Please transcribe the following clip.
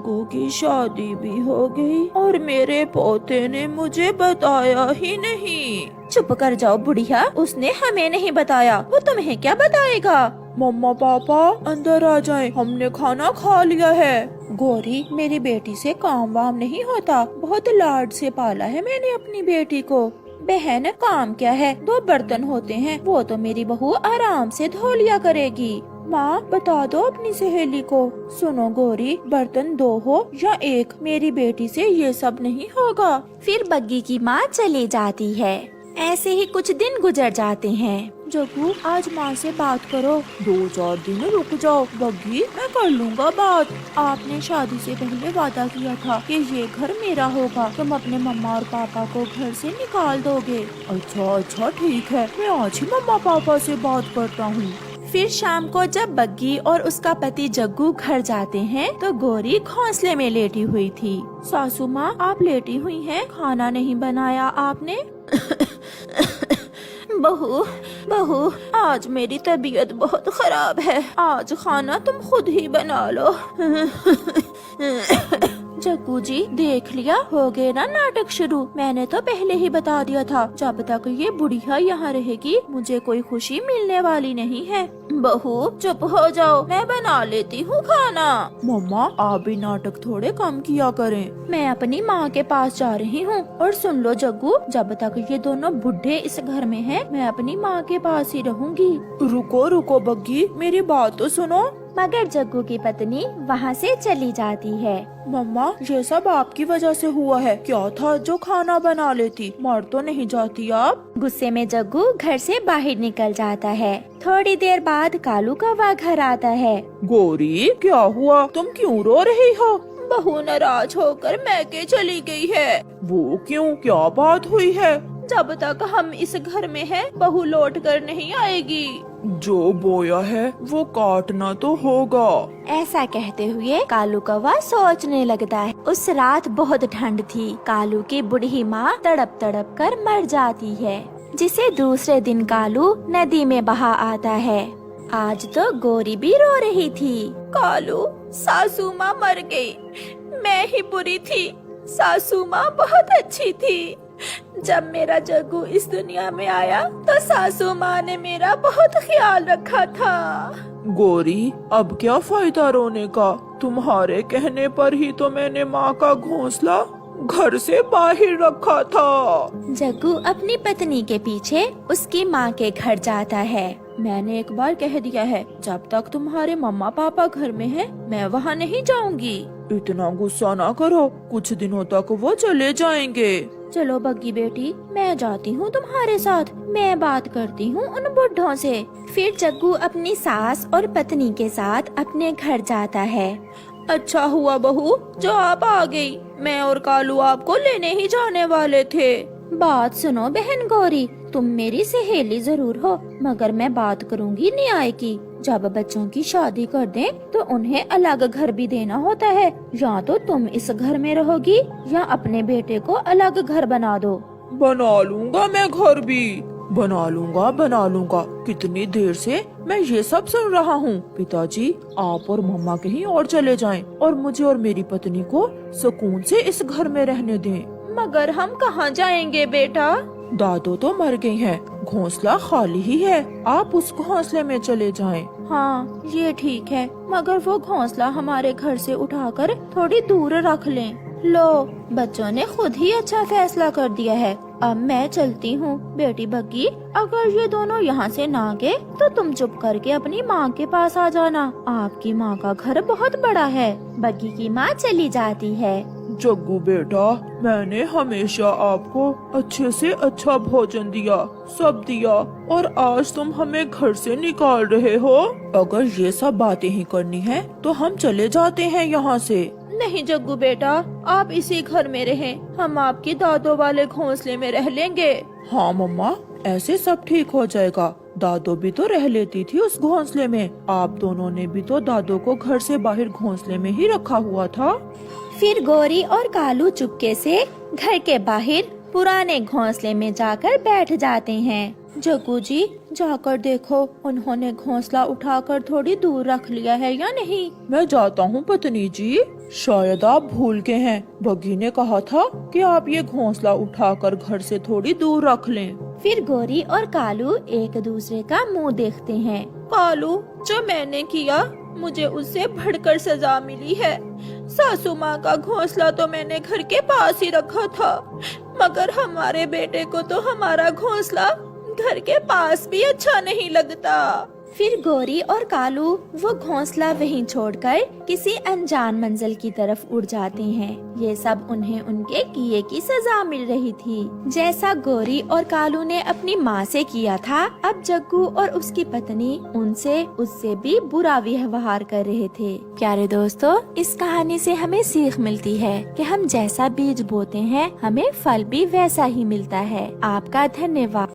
जग्गू की शादी भी हो गई और मेरे पोते ने मुझे बताया ही नहीं। चुप कर जाओ बुढ़िया, उसने हमें नहीं बताया, वो तुम्हें क्या बताएगा। मम्मा पापा अंदर आ जाएं, हमने खाना खा लिया है। गौरी, मेरी बेटी से काम वाम नहीं होता, बहुत लाड से पाला है मैंने अपनी बेटी को। बहन, काम क्या है, 2 बर्तन होते हैं, वो तो मेरी बहू आराम से धो लिया करेगी। माँ बता दो अपनी सहेली को। सुनो गौरी, बर्तन 2 हो या 1, मेरी बेटी से ये सब नहीं होगा। फिर बग्गी की माँ चली जाती है। ऐसे ही कुछ दिन गुजर जाते हैं। जग्गू आज माँ से बात करो, 2-4 दिन रुक जाओ। बग्गी मैं कर लूँगा बात। आपने शादी से पहले वादा किया था कि ये घर मेरा होगा, तुम अपने मम्मा और पापा को घर से निकाल दोगे। अच्छा ठीक है, मैं आज ही मम्मा पापा से बात करता हूँ। फिर शाम को जब बग्गी और उसका पति जग्गू घर जाते हैं तो गौरी घोंसले में लेटी हुई थी। सासू माँ आप लेटी हुई हैं, खाना नहीं बनाया आपने? बहू, आज मेरी तबीयत बहुत खराब है, आज खाना तुम खुद ही बना लो। जग्गू जी देख लिया, हो गए ना नाटक शुरू। मैंने तो पहले ही बता दिया था, जब तक ये बुढ़िया यहाँ रहेगी मुझे कोई खुशी मिलने वाली नहीं है। बहू चुप हो जाओ, मैं बना लेती हूँ खाना। मम्मा आप भी नाटक थोड़े कम किया करें। मैं अपनी माँ के पास जा रही हूँ। और सुन लो जग्गू, जब तक ये दोनों बुढ़े इस घर में हैं, मैं अपनी माँ के पास ही रहूँगी। रुको बग्गी, मेरी बात तो सुनो। मगर जग्गू की पत्नी वहाँ से चली जाती है। मम्मा ये सब आपकी वजह से हुआ है, क्या था जो खाना बना लेती, मर तो नहीं जाती आप। गुस्से में जग्गू घर से बाहर निकल जाता है। थोड़ी देर बाद कालू कौवा घर आता है। गौरी क्या हुआ, तुम क्यों रो रही हो? बहू नाराज होकर मैके चली गई है। वो क्यों, क्या बात हुई है? जब तक हम इस घर में हैं, बहू लौट कर नहीं आएगी। जो बोया है वो काटना तो होगा। ऐसा कहते हुए कालू कौवा सोचने लगता है। उस रात बहुत ठंड थी। कालू की बूढ़ी माँ तड़प तड़प कर मर जाती है, जिसे दूसरे दिन कालू नदी में बहा आता है। आज तो गौरी भी रो रही थी। कालू, सासू माँ मर गई, मैं ही बुरी थी, सासू माँ बहुत अच्छी थी। जब मेरा जग्गू इस दुनिया में आया तो सासू माँ ने मेरा बहुत ख्याल रखा था। गौरी अब क्या फायदा रोने का, तुम्हारे कहने पर ही तो मैंने माँ का घोंसला घर से बाहर रखा था। जग्गू अपनी पत्नी के पीछे उसकी माँ के घर जाता है। मैंने एक बार कह दिया है, जब तक तुम्हारे मम्मा पापा घर में हैं, मैं वहाँ नहीं जाऊंगी। इतना गुस्सा ना करो, कुछ दिनों तक वो चले जाएंगे। चलो बग्गी बेटी, मैं जाती हूँ तुम्हारे साथ, मैं बात करती हूँ उन बुढ़ों से। फिर जग्गू अपनी सास और पत्नी के साथ अपने घर जाता है। अच्छा हुआ बहू जो आप आ गई, मैं और कालू आपको लेने ही जाने वाले थे। बात सुनो बहन गौरी, तुम मेरी सहेली जरूर हो, मगर मैं बात करूँगी न्याय की। जब बच्चों की शादी कर दें तो उन्हें अलग घर भी देना होता है। या तो तुम इस घर में रहोगी या अपने बेटे को अलग घर बना दो। बना लूँगा मैं घर भी, बना लूँगा। कितनी देर से मैं ये सब सुन रहा हूँ। पिताजी आप और मम्मा कहीं और चले जाएं और मुझे और मेरी पत्नी को सुकून से इस घर में रहने दें। मगर हम कहाँ जाएंगे बेटा? दादो तो मर गई हैं, घोंसला खाली ही है, आप उस घोंसले में चले जाएं। हाँ ये ठीक है, मगर वो घोंसला हमारे घर से उठाकर थोड़ी दूर रख लें। लो, बच्चों ने खुद ही अच्छा फैसला कर दिया है। अब मैं चलती हूँ। बेटी बग्गी, अगर ये दोनों यहाँ से ना गए तो तुम चुप करके अपनी माँ के पास आ जाना। आपकी माँ का घर बहुत बड़ा है। बग्गी की माँ चली जाती है। जग्गू बेटा, मैंने हमेशा आपको अच्छे से अच्छा भोजन दिया, सब दिया, और आज तुम हमें घर से निकाल रहे हो। अगर ये सब बातें ही करनी है तो हम चले जाते हैं यहाँ से। नहीं जग्गू बेटा, आप इसी घर में रहें, हम आपकी दादो वाले घोंसले में रह लेंगे। हाँ मम्मा, ऐसे सब ठीक हो जाएगा। दादो भी तो रह लेती थी उस घोंसले में, आप दोनों ने भी तो दादो को घर से बाहर घोंसले में ही रखा हुआ था। फिर गौरी और कालू चुपके से घर के बाहर पुराने घोंसले में जाकर बैठ जाते हैं। जग्गू जी, जाकर देखो उन्होंने घोंसला उठाकर थोड़ी दूर रख लिया है या नहीं। मैं जाता हूँ पत्नी जी, शायद आप भूल गए हैं, बग्गी ने कहा था कि आप ये घोंसला उठाकर घर से थोड़ी दूर रख लें। फिर गोरी और कालू एक दूसरे का मुंह देखते हैं। कालू, जो मैंने किया मुझे उससे बढ़कर सजा मिली है। सासू माँ का घोंसला तो मैंने घर के पास ही रखा था, मगर हमारे बेटे को तो हमारा घोंसला घर के पास भी अच्छा नहीं लगता। फिर गोरी और कालू वो घोंसला वहीं छोड़कर किसी अनजान मंजिल की तरफ उड़ जाते हैं। ये सब उन्हें उनके किए की सजा मिल रही थी। जैसा गोरी और कालू ने अपनी माँ से किया था, अब जग्गू और उसकी पत्नी उनसे उससे भी बुरा व्यवहार कर रहे थे। प्यारे दोस्तों, इस कहानी से हमें सीख मिलती है कि हम जैसा बीज बोते हैं हमें फल भी वैसा ही मिलता है। आपका धन्यवाद।